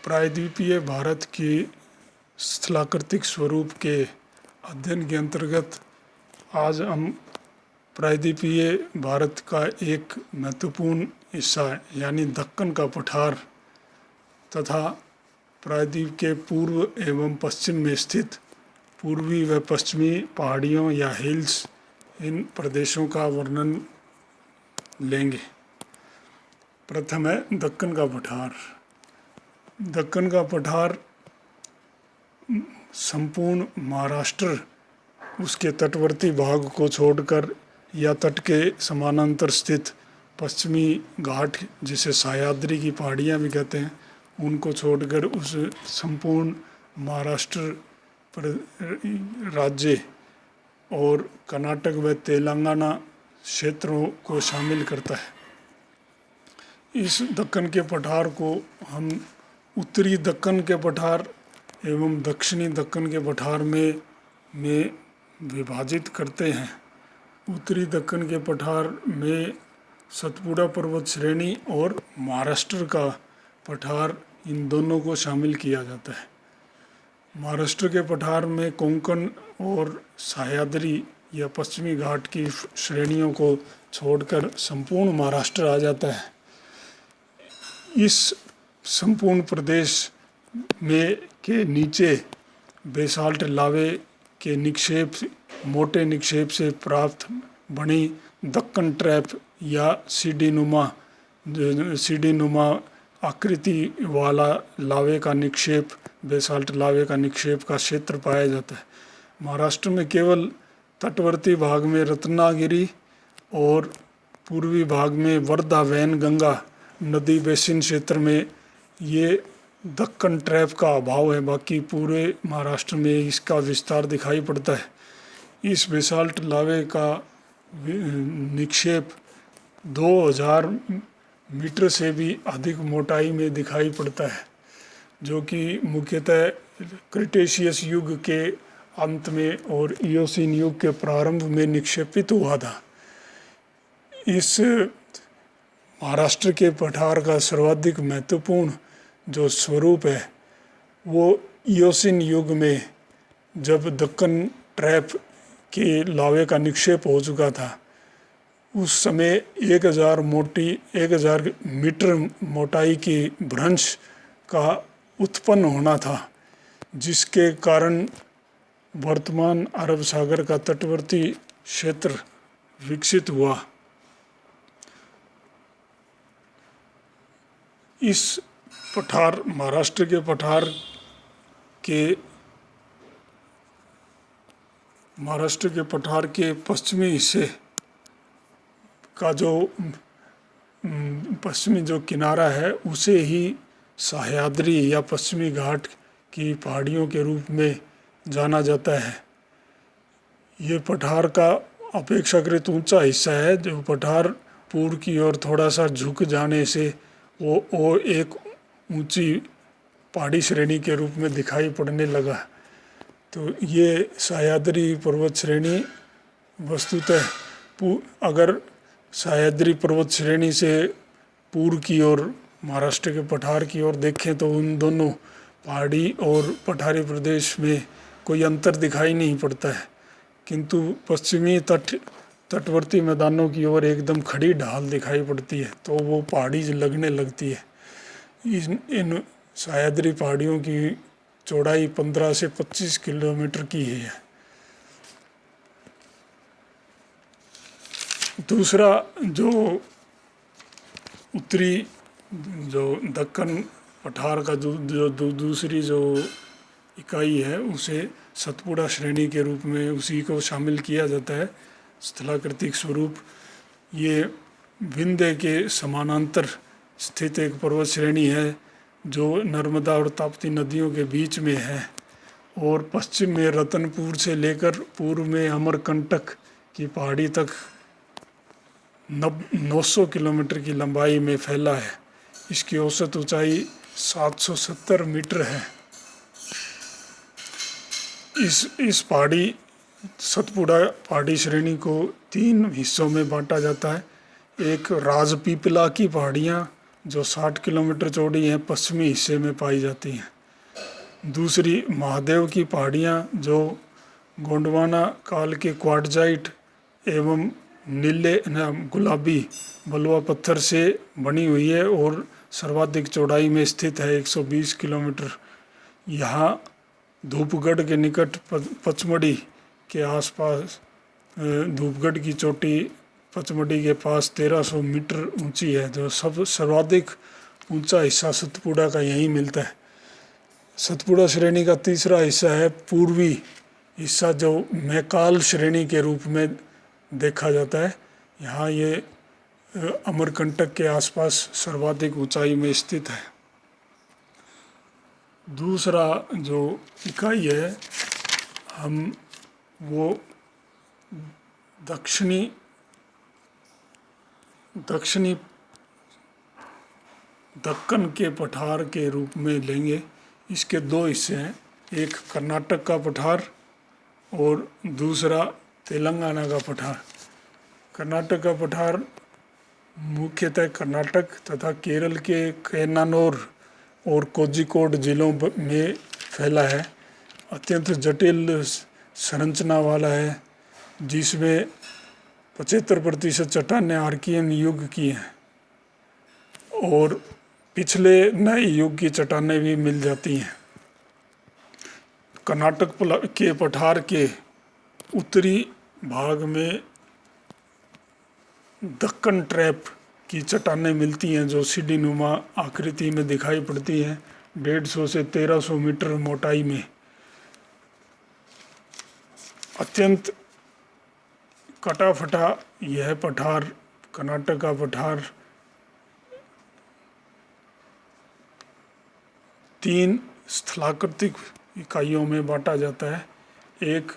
प्रायद्वीपीय भारत की स्थलाकृतिक स्वरूप के अध्ययन के अंतर्गत आज हम प्रायद्वीपीय भारत का एक महत्वपूर्ण हिस्सा यानी दक्कन का पठार तथा प्रायद्वीप के पूर्व एवं पश्चिम में स्थित पूर्वी व पश्चिमी पहाड़ियों या हिल्स, इन प्रदेशों का वर्णन लेंगे। प्रथम है दक्कन का पठार। दक्कन का पठार संपूर्ण महाराष्ट्र, उसके तटवर्ती भाग को छोड़कर या तट के समानांतर स्थित पश्चिमी घाट, जिसे सह्याद्री की पहाड़ियाँ भी कहते हैं, उनको छोड़कर उस संपूर्ण महाराष्ट्र राज्य और कर्नाटक व तेलंगाना क्षेत्रों को शामिल करता है। इस दक्कन के पठार को हम उत्तरी दक्कन के पठार एवं दक्षिणी दक्कन के पठार में विभाजित करते हैं। उत्तरी दक्कन के पठार में सतपुड़ा पर्वत श्रेणी और महाराष्ट्र का पठार, इन दोनों को शामिल किया जाता है। महाराष्ट्र के पठार में कोंकण और सह्याद्री या पश्चिमी घाट की श्रेणियों को छोड़कर संपूर्ण महाराष्ट्र आ जाता है। इस संपूर्ण प्रदेश में के नीचे बेसाल्ट लावे के निक्षेप, मोटे निक्षेप से प्राप्त बनी दक्कन ट्रैप या सीढ़ी नुमा आकृति वाला लावे का निक्षेप, बेसाल्ट लावे का निक्षेप का क्षेत्र पाया जाता है। महाराष्ट्र में केवल तटवर्ती भाग में रत्नागिरी और पूर्वी भाग में वर्धा वैनगंगा नदी बेसिन क्षेत्र में ये दक्कन ट्रैप का अभाव है। बाकी पूरे महाराष्ट्र में इसका विस्तार दिखाई पड़ता है। इस बेसाल्ट लावे का निक्षेप 2000 मीटर से भी अधिक मोटाई में दिखाई पड़ता है, जो कि मुख्यतः क्रिटेशियस युग के अंत में और इयोसीन युग के प्रारंभ में निक्षेपित हुआ था। इस महाराष्ट्र के पठार का सर्वाधिक महत्वपूर्ण जो स्वरूप है वो इयोसीन युग में, जब दक्कन ट्रैप के लावे का निक्षेप हो चुका था, उस समय 1000 मीटर मोटाई की भ्रंश का उत्पन्न होना था, जिसके कारण वर्तमान अरब सागर का तटवर्ती क्षेत्र विकसित हुआ। इस पठार, महाराष्ट्र के पठार के पश्चिमी हिस्से का जो पश्चिमी जो किनारा है, उसे ही सह्याद्री या पश्चिमी घाट की पहाड़ियों के रूप में जाना जाता है। ये पठार का अपेक्षाकृत ऊंचा हिस्सा है। जो पठार पूर्व की ओर थोड़ा सा झुक जाने से वो एक ऊंची पहाड़ी श्रेणी के रूप में दिखाई पड़ने लगा। तो ये सह्याद्री पर्वत श्रेणी वस्तुतः, अगर सह्याद्री पर्वत श्रेणी से पूर्व की ओर महाराष्ट्र के पठार की ओर देखें तो उन दोनों पहाड़ी और पठारी प्रदेश में कोई अंतर दिखाई नहीं पड़ता है, किंतु पश्चिमी तटवर्ती मैदानों की ओर एकदम खड़ी ढाल दिखाई पड़ती है, तो वो पहाड़ी लगने लगती है। इन सह्याद्री पहाड़ियों की चौड़ाई 15 से 25 किलोमीटर की है। दूसरा जो उत्तरी जो दक्कन पठार का दूसरी जो इकाई है, उसे सतपुड़ा श्रेणी के रूप में उसी को शामिल किया जाता है। स्थलाकृतिक स्वरूप ये विंध्य के समानांतर स्थित एक पर्वत श्रेणी है, जो नर्मदा और ताप्ती नदियों के बीच में है और पश्चिम में रतनपुर से लेकर पूर्व में अमरकंटक की पहाड़ी तक 900 किलोमीटर की लंबाई में फैला है। इसकी औसत ऊंचाई 770 मीटर है। इस पहाड़ी सतपुड़ा पहाड़ी श्रेणी को 3 हिस्सों में बांटा जाता है। एक राजपीपला की पहाड़ियाँ, जो 60 किलोमीटर चौड़ी हैं, पश्चिमी हिस्से में पाई जाती हैं। दूसरी महादेव की पहाड़ियाँ जो गोंडवाना काल के क्वार्टजाइट एवं नीले गुलाबी बलुआ पत्थर से बनी हुई है और सर्वाधिक चौड़ाई में स्थित है, 120 किलोमीटर। यहाँ धूपगढ़ के निकट पचमढ़ी के आसपास, धूपगढ़ की चोटी पचमढ़ी के पास 1300 मीटर ऊंची है। जो सर्वाधिक ऊंचा हिस्सा सतपुड़ा का यहीं मिलता है। सतपुड़ा श्रेणी का तीसरा हिस्सा है पूर्वी हिस्सा, जो मैकाल श्रेणी के रूप में देखा जाता है। यहाँ ये अमरकंटक के आसपास सर्वाधिक ऊंचाई में स्थित है। दूसरा जो इकाई है, हम वो दक्षिणी दक्कन के पठार के रूप में लेंगे। इसके दो हिस्से हैं, एक कर्नाटक का पठार और दूसरा तेलंगाना का पठार। कर्नाटक का पठार मुख्यतः कर्नाटक तथा केरल के कैनानोर और कोझिकोड जिलों में फैला है। अत्यंत जटिल संरचना वाला है, जिसमें 75% चट्टानें आर्कियन युग की हैं और पिछले नए युग की चट्टानें भी मिल जाती हैं। कर्नाटक के पठार के उत्तरी भाग में दक्कन ट्रैप की चट्टानें मिलती हैं, जो सीढ़ी नुमा आकृति में दिखाई पड़ती हैं, 150 से 1300 मीटर मोटाई में। अत्यंत कटा फटा यह पठार, कर्नाटक का पठार, 3 स्थलाकृतिक इकाइयों में बांटा जाता है। एक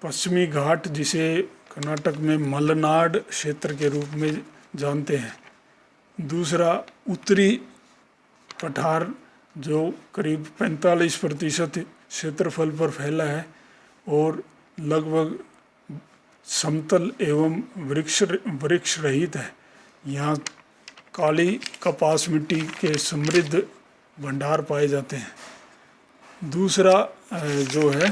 पश्चिमी घाट, जिसे कर्नाटक में मलनाड क्षेत्र के रूप में जानते हैं। दूसरा उत्तरी पठार, जो करीब 45% क्षेत्रफल पर फैला है और लगभग समतल एवं वृक्ष रहित है। यहाँ काली कपास मिट्टी के समृद्ध भंडार पाए जाते हैं। दूसरा जो है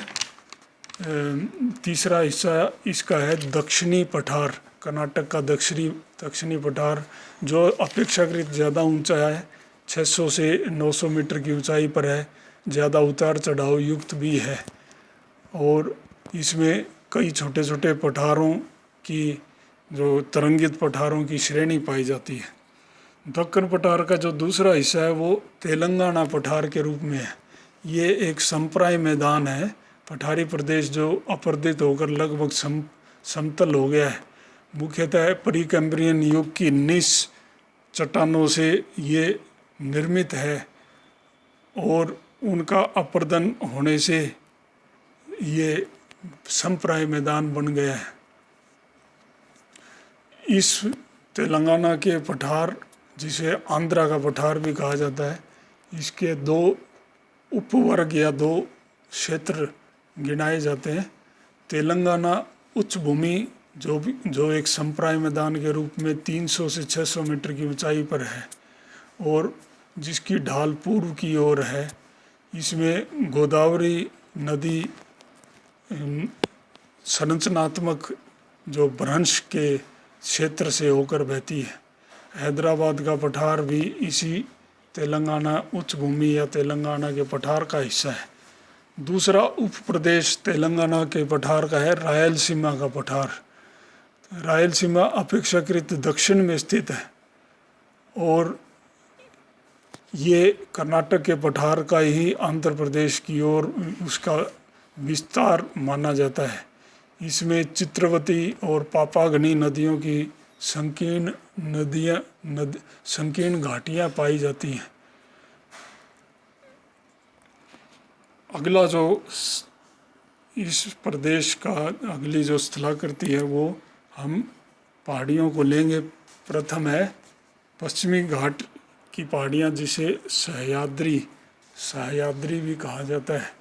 तीसरा हिस्सा इसका है दक्षिणी पठार, कर्नाटक का दक्षिणी पठार, जो अपेक्षाकृत ज़्यादा ऊंचा है, 600 से 900 मीटर की ऊंचाई पर है, ज़्यादा उतार चढ़ाव युक्त भी है और इसमें कई छोटे छोटे पठारों की, जो तरंगित पठारों की श्रेणी पाई जाती है। दक्कन पठार का जो दूसरा हिस्सा है वो तेलंगाना पठार के रूप में है। ये एक संप्राय मैदान है, पठारी प्रदेश जो अपरदित होकर लगभग समतल हो गया है। मुख्यतः प्रीकैम्ब्रियन युग की 19 चट्टानों से ये निर्मित है और उनका अपर्दन होने से ये संप्राय मैदान बन गया है। इस तेलंगाना के पठार, जिसे आंध्रा का पठार भी कहा जाता है, इसके 2 उपवर्ग या 2 क्षेत्र गिनाए जाते हैं। तेलंगाना उच्च भूमि, जो एक संप्राय मैदान के रूप में 300 से 600 मीटर की ऊंचाई पर है और जिसकी ढाल पूर्व की ओर है। इसमें गोदावरी नदी संरचनात्मक जो भ्रंश के क्षेत्र से होकर बहती है। हैदराबाद का पठार भी इसी तेलंगाना उच्च भूमि या तेलंगाना के पठार का हिस्सा है। दूसरा उप प्रदेश तेलंगाना के पठार का है रायलसीमा का पठार। रायलसीमा अपेक्षाकृत दक्षिण में स्थित है और ये कर्नाटक के पठार का ही आंध्र प्रदेश की ओर उसका विस्तार माना जाता है। इसमें चित्रवती और पापागनी नदियों की संकीर्ण घाटियाँ पाई जाती हैं। अगला जो इस प्रदेश का अगली जो स्थलाकृति है वो हम पहाड़ियों को लेंगे। प्रथम है पश्चिमी घाट की पहाड़ियाँ, जिसे सह्याद्री भी कहा जाता है।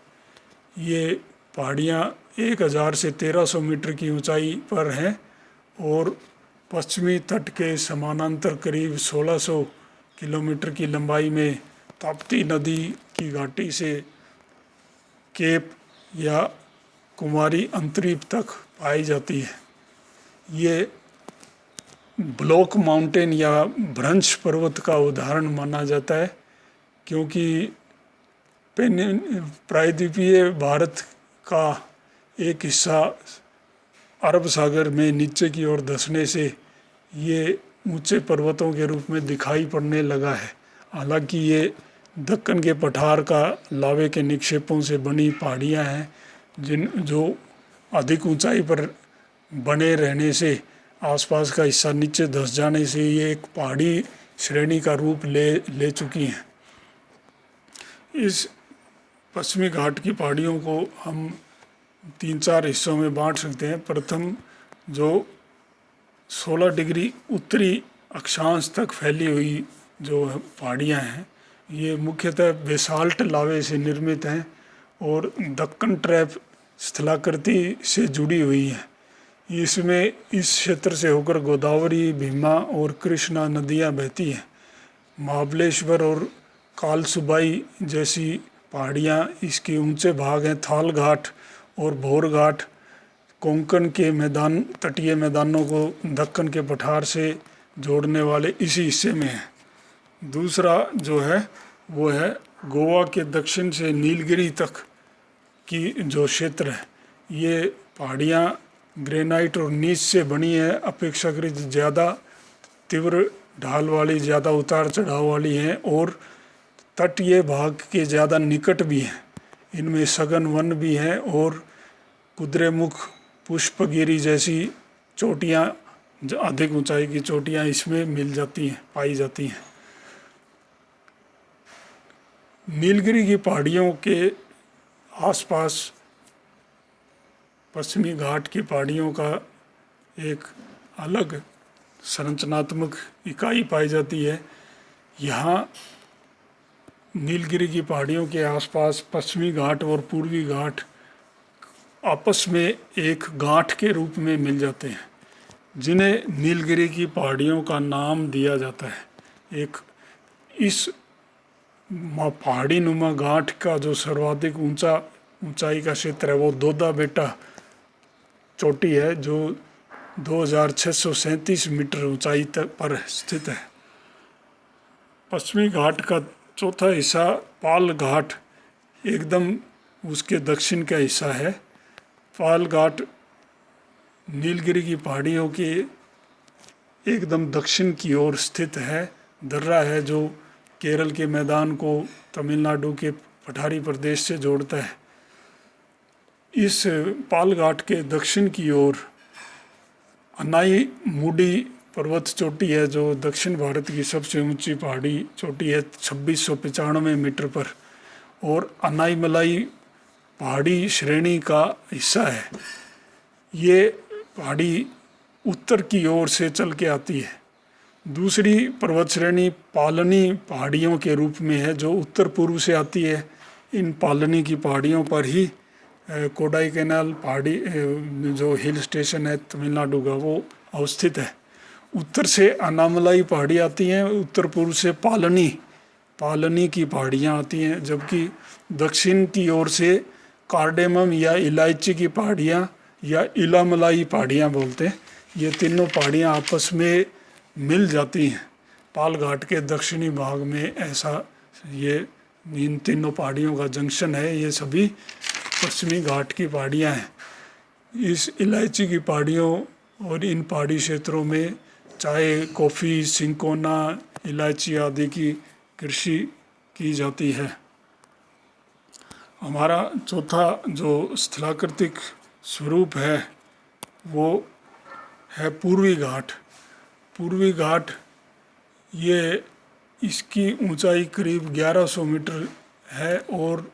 ये पहाड़ियाँ 1000 से 1300 मीटर की ऊंचाई पर हैं और पश्चिमी तट के समानांतर करीब 1600 किलोमीटर की लंबाई में ताप्ती नदी की घाटी से केप या कुमारी अंतरीप तक पाई जाती है। ये ब्लॉक माउंटेन या भ्रंश पर्वत का उदाहरण माना जाता है, क्योंकि प्रायद्वीपीय भारत का एक हिस्सा अरब सागर में नीचे की ओर धंसने से ये ऊंचे पर्वतों के रूप में दिखाई पड़ने लगा है। हालांकि ये दक्कन के पठार का लावे के निक्षेपों से बनी पहाड़ियाँ हैं जो अधिक ऊंचाई पर बने रहने से आसपास का हिस्सा नीचे धंस जाने से ये एक पहाड़ी श्रेणी का रूप ले चुकी हैं। इस पश्चिमी घाट की पहाड़ियों को हम 3-4 हिस्सों में बांट सकते हैं। प्रथम जो 16 डिग्री उत्तरी अक्षांश तक फैली हुई जो पहाड़ियाँ हैं, ये मुख्यतः बेसाल्ट लावे से निर्मित हैं और दक्कन ट्रैप स्थलाकृति से जुड़ी हुई हैं। इसमें इस क्षेत्र से होकर गोदावरी, भीमा और कृष्णा नदियाँ बहती हैं। महाबलेश्वर और कालसुबाई जैसी पहाड़ियाँ इसके ऊंचे भाग हैं। थाल घाट और भोर घाट कोंकण के मैदान, तटीय मैदानों को दक्कन के पठार से जोड़ने वाले इसी हिस्से में है। दूसरा जो है वो है गोवा के दक्षिण से नीलगिरी तक की जो क्षेत्र है। ये पहाड़ियाँ ग्रेनाइट और नीच से बनी है, अपेक्षाकृत ज़्यादा तीव्र ढाल वाली, ज़्यादा उतार चढ़ाव वाली हैं और तटीय भाग के ज़्यादा निकट भी हैं। इनमें सघन वन भी हैं और कुद्रेमुख, पुष्पगिरी जैसी चोटियाँ, अधिक ऊंचाई की चोटियाँ इसमें मिल जाती हैं, पाई जाती हैं। नीलगिरी की पहाड़ियों के आसपास पश्चिमी घाट की पहाड़ियों का एक अलग संरचनात्मक इकाई पाई जाती है। यहाँ नीलगिरी की पहाड़ियों के आसपास पश्चिमी घाट और पूर्वी घाट आपस में एक गांठ के रूप में मिल जाते हैं, जिन्हें नीलगिरी की पहाड़ियों का नाम दिया जाता है। एक इस पहाड़ी नुमा गांठ का जो सर्वाधिक ऊंचाई का क्षेत्र है वो दोदा बेटा चोटी है, जो 2637 मीटर ऊंचाई तक पर स्थित है। पश्चिमी घाट का चौथा हिस्सा पाल घाट एकदम उसके दक्षिण का हिस्सा है। पाल घाट नीलगिरी की पहाड़ियों के एकदम दक्षिण की ओर स्थित है। दर्रा है जो केरल के मैदान को तमिलनाडु के पठारी प्रदेश से जोड़ता है। इस पाल घाट के दक्षिण की ओर अनाई मुडी पर्वत चोटी है, जो दक्षिण भारत की सबसे ऊंची पहाड़ी चोटी है 2695 मीटर पर, और अनाईमलाई पहाड़ी श्रेणी का हिस्सा है। ये पहाड़ी उत्तर की ओर से चल के आती है। दूसरी पर्वत श्रेणी पालनी पहाड़ियों के रूप में है, जो उत्तर पूर्व से आती है। इन पालनी की पहाड़ियों पर ही कोडाई कैनाल पहाड़ी जो हिल स्टेशन है तमिलनाडु का, वो अवस्थित है। उत्तर से अनामलाई पहाड़ी आती हैं, उत्तर पूर्व से पालनी की पहाड़ियाँ आती हैं, जबकि दक्षिण की ओर से कार्डेमम या इलायची की पहाड़ियाँ या इलामलाई पहाड़ियाँ बोलते हैं। ये तीनों पहाड़ियाँ आपस में मिल जाती हैं। पाल घाट के दक्षिणी भाग में ऐसा ये इन तीनों पहाड़ियों का जंक्शन है। ये सभी पश्चिमी घाट की पहाड़ियाँ हैं। इस इलायची की पहाड़ियों और इन पहाड़ी क्षेत्रों में चाय, कॉफ़ी, सिंकोना, इलायची आदि की कृषि की जाती है। हमारा चौथा जो स्थलाकृतिक स्वरूप है वो है पूर्वी घाट। पूर्वी घाट ये इसकी ऊंचाई करीब 1100 मीटर है और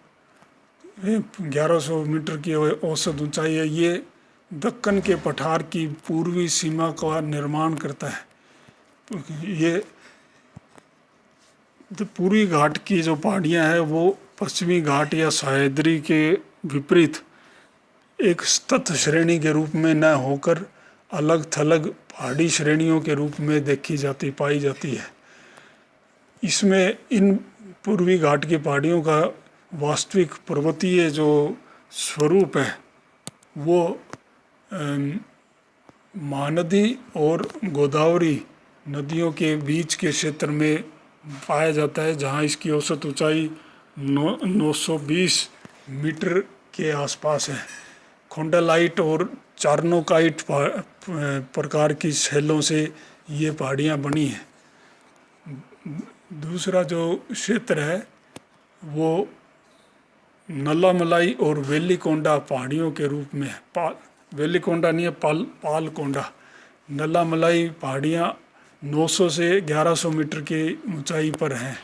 1100 मीटर की औसत ऊंचाई है। ये दक्कन के पठार की पूर्वी सीमा का निर्माण करता है। ये पूर्वी घाट की जो पहाड़ियाँ हैं वो पश्चिमी घाट या सह्याद्री के विपरीत एक सतत श्रेणी के रूप में न होकर अलग थलग पहाड़ी श्रेणियों के रूप में पाई जाती है। इसमें इन पूर्वी घाट की पहाड़ियों का वास्तविक पर्वतीय जो स्वरूप है वो महानदी और गोदावरी नदियों के बीच के क्षेत्र में पाया जाता है, जहाँ इसकी औसत ऊंचाई 920 मीटर के आसपास है। खोंडालाइट और चार्नोकाइट प्रकार की शैलों से ये पहाड़ियाँ बनी हैं। दूसरा जो क्षेत्र है वो नल्लामलाई और वेलिकोंडा पहाड़ियों के रूप में है। वेलिकोंडा नहीं है, पालकोंडा। नल्लामलाई पहाड़ियाँ 900 से 1100 मीटर की ऊंचाई पर हैं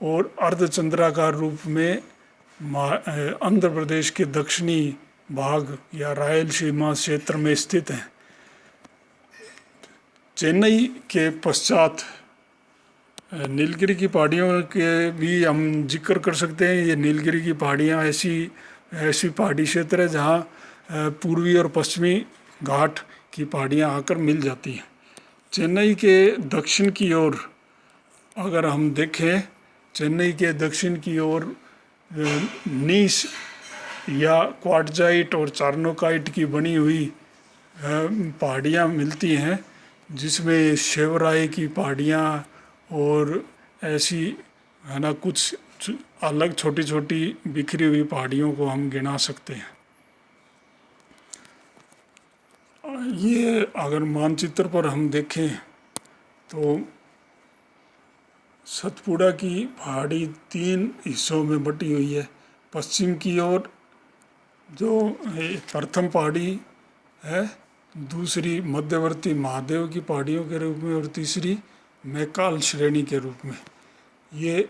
और अर्धचंद्राकार रूप में आंध्र प्रदेश के दक्षिणी भाग या रायलसीमा क्षेत्र में स्थित हैं। चेन्नई के पश्चात नीलगिरी की पहाड़ियों के भी हम जिक्र कर सकते हैं। ये नीलगिरी की पहाड़ियाँ ऐसी पहाड़ी क्षेत्र है जहाँ पूर्वी और पश्चिमी घाट की पहाड़ियाँ आकर मिल जाती हैं। चेन्नई के दक्षिण की ओर अगर हम देखें, चेन्नई के दक्षिण की ओर नीस या क्वार्टजाइट और चार्नोकाइट की बनी हुई पहाड़ियाँ मिलती हैं, जिसमें शेवराय की पहाड़ियाँ और ऐसी है ना कुछ अलग छोटी छोटी बिखरी हुई पहाड़ियों को हम गिना सकते हैं। ये अगर मानचित्र पर हम देखें तो सतपुड़ा की पहाड़ी 3 हिस्सों में बटी हुई है। पश्चिम की ओर जो प्रथम पहाड़ी है, दूसरी मध्यवर्ती महादेव की पहाड़ियों के रूप में और तीसरी मैकाल श्रेणी के रूप में। ये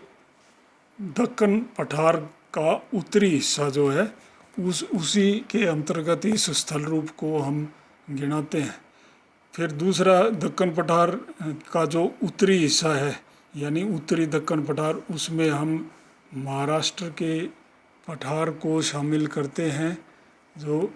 दक्कन पठार का उत्तरी हिस्सा जो है उसी के अंतर्गत इस स्थल रूप को हम गिनाते हैं। फिर दूसरा दक्कन पठार का जो उत्तरी हिस्सा है यानी उत्तरी दक्कन पठार, उसमें हम महाराष्ट्र के पठार को शामिल करते हैं जो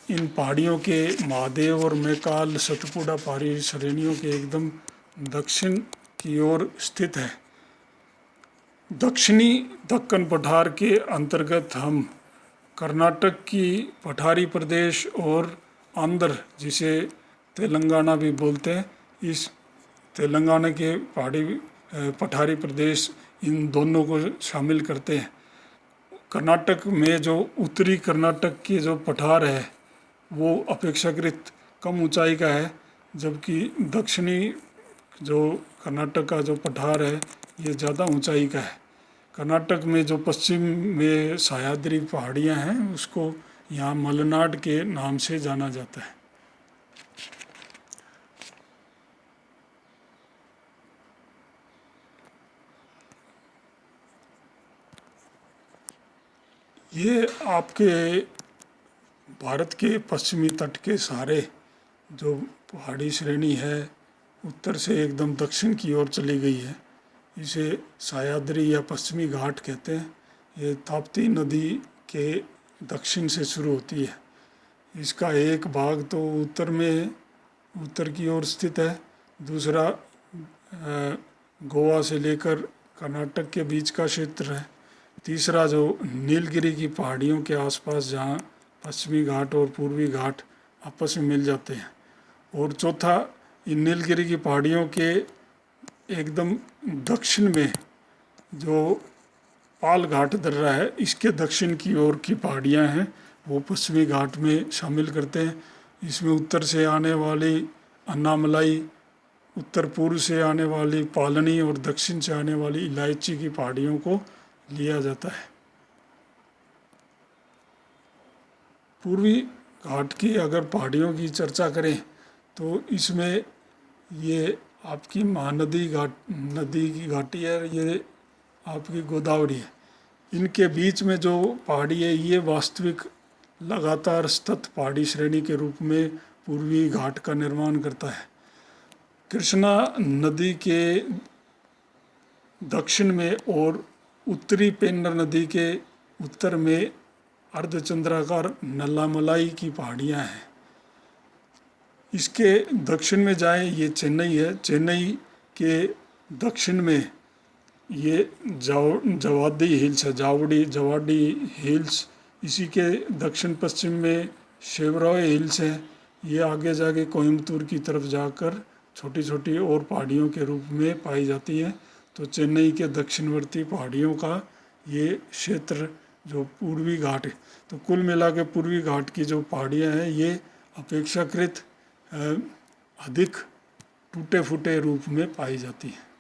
इन पहाड़ियों के महादेव और मैकाल सतपुड़ा पहाड़ी श्रेणियों के एकदम दक्षिण की ओर स्थित है। दक्षिणी दक्कन पठार के अंतर्गत हम कर्नाटक की पठारी प्रदेश और आंध्र, जिसे तेलंगाना भी बोलते हैं, इस तेलंगाना के पठारी प्रदेश, इन दोनों को शामिल करते हैं। कर्नाटक में जो उत्तरी कर्नाटक की जो पठार है वो अपेक्षाकृत कम ऊंचाई का है, जबकि दक्षिणी जो कर्नाटक का जो पठार है ये ज़्यादा ऊंचाई का है। कर्नाटक में जो पश्चिम में सह्याद्री पहाड़ियाँ हैं उसको यहाँ मलनाड के नाम से जाना जाता है। ये आपके भारत के पश्चिमी तट के सहारे जो पहाड़ी श्रेणी है उत्तर से एकदम दक्षिण की ओर चली गई है, इसे सह्याद्री या पश्चिमी घाट कहते हैं। ये ताप्ती नदी के दक्षिण से शुरू होती है। इसका एक भाग तो उत्तर की ओर स्थित है, दूसरा गोवा से लेकर कर्नाटक के बीच का क्षेत्र है, तीसरा जो नीलगिरी की पहाड़ियों के आसपास जहाँ पश्चिमी घाट और पूर्वी घाट आपस में मिल जाते हैं, और चौथा इन नीलगिरी की पहाड़ियों के एकदम दक्षिण में जो पाल घाट दर्रा है, इसके दक्षिण की ओर की पहाड़ियाँ हैं वो पश्चिमी घाट में शामिल करते हैं। इसमें उत्तर से आने वाली अन्नामलाई, उत्तर पूर्व से आने वाली पालनी और दक्षिण से आने वाली इलायची की पहाड़ियों को लिया जाता है। पूर्वी घाट की अगर पहाड़ियों की चर्चा करें तो इसमें ये आपकी महानदी नदी की घाटी है, ये आपकी गोदावरी है। इनके बीच में जो पहाड़ी है ये वास्तविक लगातार सतत पहाड़ी श्रेणी के रूप में पूर्वी घाट का निर्माण करता है। कृष्णा नदी के दक्षिण में और उत्तरी पेन्नर नदी के उत्तर में अर्धचंद्राकार नल्लामलाई की पहाड़ियाँ हैं। इसके दक्षिण में जाएं, ये चेन्नई है। चेन्नई के दक्षिण में ये जवाडी हिल्स है, जवाडी हिल्स। इसी के दक्षिण पश्चिम में शेवरॉय हिल्स है। ये आगे जाके कोयम्बतूर की तरफ जाकर छोटी छोटी और पहाड़ियों के रूप में पाई जाती है। तो चेन्नई के दक्षिणवर्ती पहाड़ियों का ये क्षेत्र जो पूर्वी घाट है, तो कुल मिला के पूर्वी घाट की जो पहाड़ियाँ हैं ये अपेक्षाकृत अधिक टूटे फूटे रूप में पाई जाती हैं।